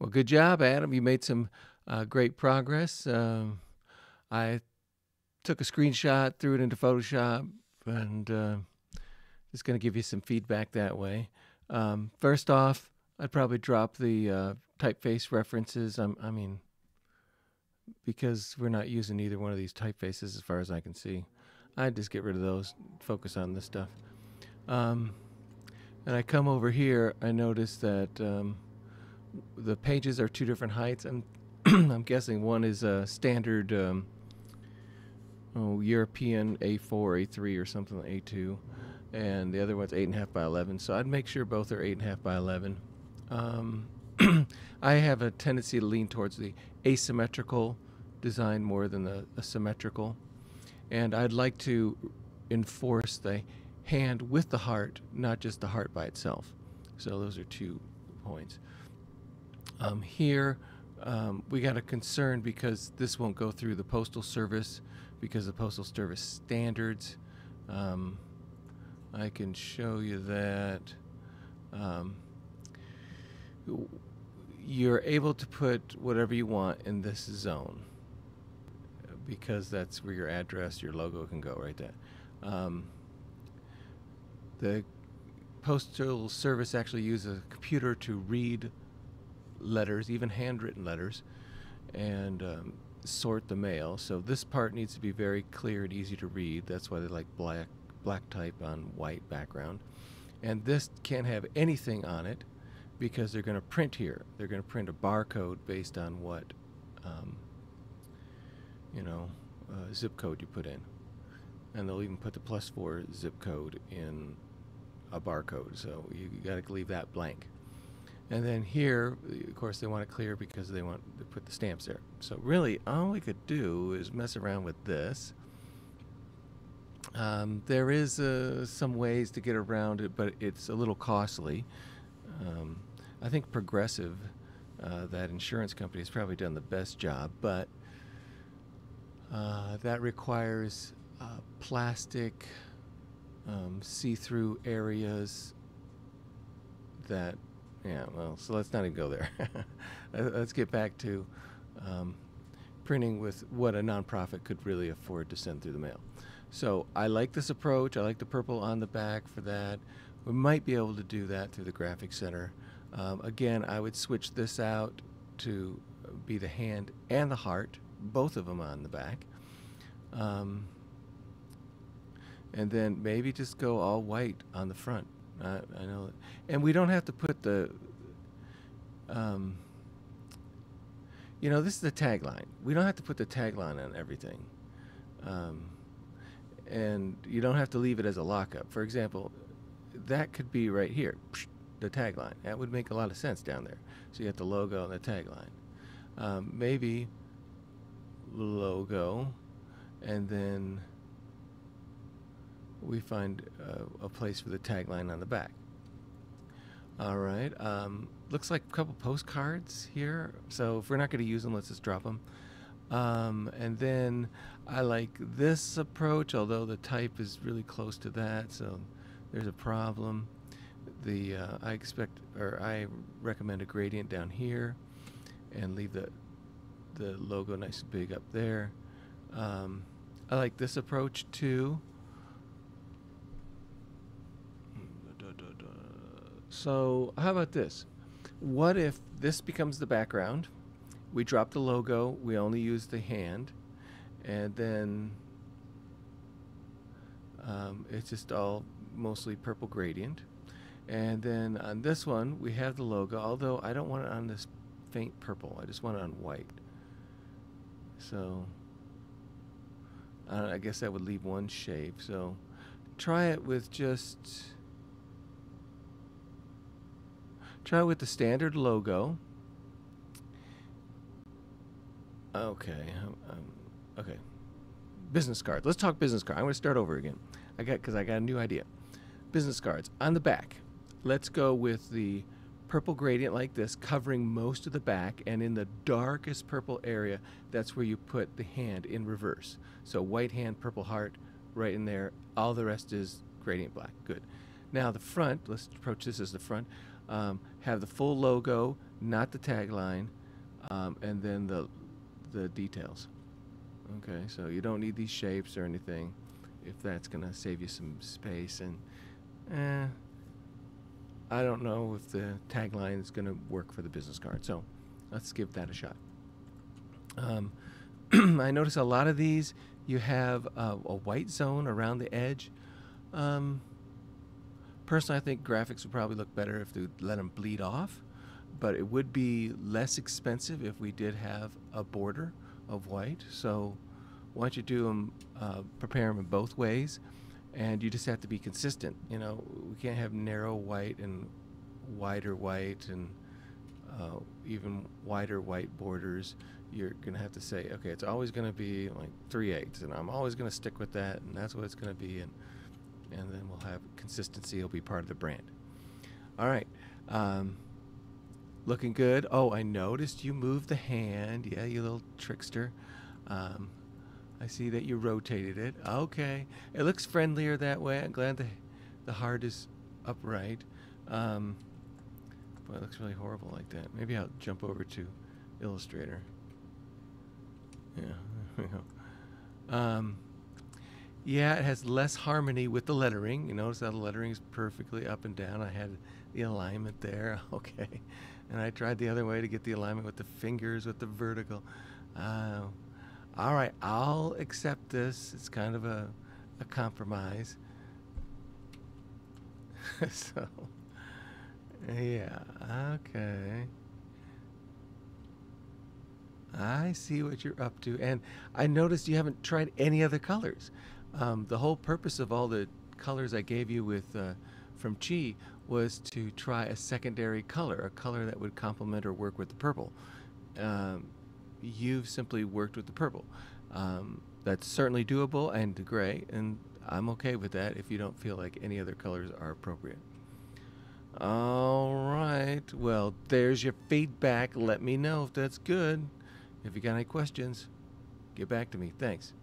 Well, good job, Adam. You made some great progress. I took a screenshot, threw it into Photoshop, and just going to give you some feedback that way. First off, I'd probably drop the typeface references. I mean, because we're not using either one of these typefaces as far as I can see. I'd just get rid of those, focus on this stuff. And I come over here, I notice that the pages are two different heights. I'm guessing one is a standard European A4, A3, or something like A2, and the other one's 8.5 by 11. So I'd make sure both are 8.5 by 11. I have a tendency to lean towards the asymmetrical design more than the symmetrical, and I'd like to enforce the hand with the heart, not just the heart by itself. So those are 2 points. Here, we got a concern because this won't go through the Postal Service because the Postal Service standards. I can show you that you're able to put whatever you want in this zone because that's where your address, your logo can go right there. The Postal Service actually uses a computer to read letters, even handwritten letters, and sort the mail. So this part needs to be very clear and easy to read. That's why they like black type on white background. And this can't have anything on it because they're going to print here. They're going to print a barcode based on what zip code you put in, and they'll even put the +4 zip code in a barcode. So you got to leave that blank. And then here, of course, they want it clear because they want to put the stamps there. So really, all we could do is mess around with this. There is some ways to get around it, but it's a little costly. I think Progressive, that insurance company, has probably done the best job, but that requires plastic see-through areas that, so let's not even go there. Let's get back to printing with what a nonprofit could really afford to send through the mail. So I like this approach. I like the purple on the back for that. We might be able to do that through the Graphic Center. Again, I would switch this out to be the hand and the heart, both of them on the back. And then maybe just go all white on the front. I know, and we don't have to put the, this is the tagline. We don't have to put the tagline on everything. And you don't have to leave it as a lockup. For example, that could be right here, the tagline. That would make a lot of sense down there. So you got the logo and the tagline. Maybe logo, and then we find a place for the tagline on the back. All right. Looks like a couple postcards here. So if we're not going to use them, let's just drop them. And then I like this approach, although the type is really close to that, so there's a problem. I recommend a gradient down here, and leave the logo nice and big up there. I like this approach too. So how about this? What if this becomes the background? We drop the logo, we only use the hand, and then it's just all mostly purple gradient. And then on this one, we have the logo, although I don't want it on this faint purple. I just want it on white. So I guess that would leave one shape. So try it with the standard logo. Okay. Okay. Business cards. Let's talk business cards. I'm going to start over again. Because I got a new idea. Business cards. On the back, let's go with the purple gradient like this, covering most of the back, and in the darkest purple area, that's where you put the hand in reverse. So white hand, purple heart, right in there. All the rest is gradient black. Good. Now the front, let's approach this as the front. Have the full logo, not the tagline, and then the details. Okay, so you don't need these shapes or anything if that's gonna save you some space. And eh, I don't know if the tagline is gonna work for the business card. So let's give that a shot. Um, I notice a lot of these you have a white zone around the edge. Um, Personally, I think graphics would probably look better if they let them bleed off, but it would be less expensive if we did have a border of white. So why don't you do them, prepare them in both ways, and you just have to be consistent. You know, we can't have narrow white and wider white and even wider white borders. You're gonna have to say, okay, it's always gonna be like 3/8, and I'm always gonna stick with that, and that's what it's gonna be, and then we'll have consistency. It'll be part of the brand. All right, looking good. Oh, I noticed you moved the hand. Yeah, you little trickster. Um, I see that you rotated it. Okay, it looks friendlier that way. I'm glad the heart is upright. Um, Boy, it looks really horrible like that. Maybe I'll jump over to Illustrator. Yeah, there we go. Yeah, it has less harmony with the lettering. You notice how the lettering is perfectly up and down. I had the alignment there. Okay. And I tried the other way to get the alignment with the fingers, with the vertical. All right, I'll accept this. It's kind of a compromise. So, yeah, okay. I see what you're up to. And I noticed you haven't tried any other colors. The whole purpose of all the colors I gave you with from Chi was to try a secondary color, a color that would complement or work with the purple. Um, you've simply worked with the purple. That's certainly doable, and the gray, and I'm okay with that if you don't feel like any other colors are appropriate. All right. Well, there's your feedback. Let me know if that's good. If you got any questions, get back to me. Thanks.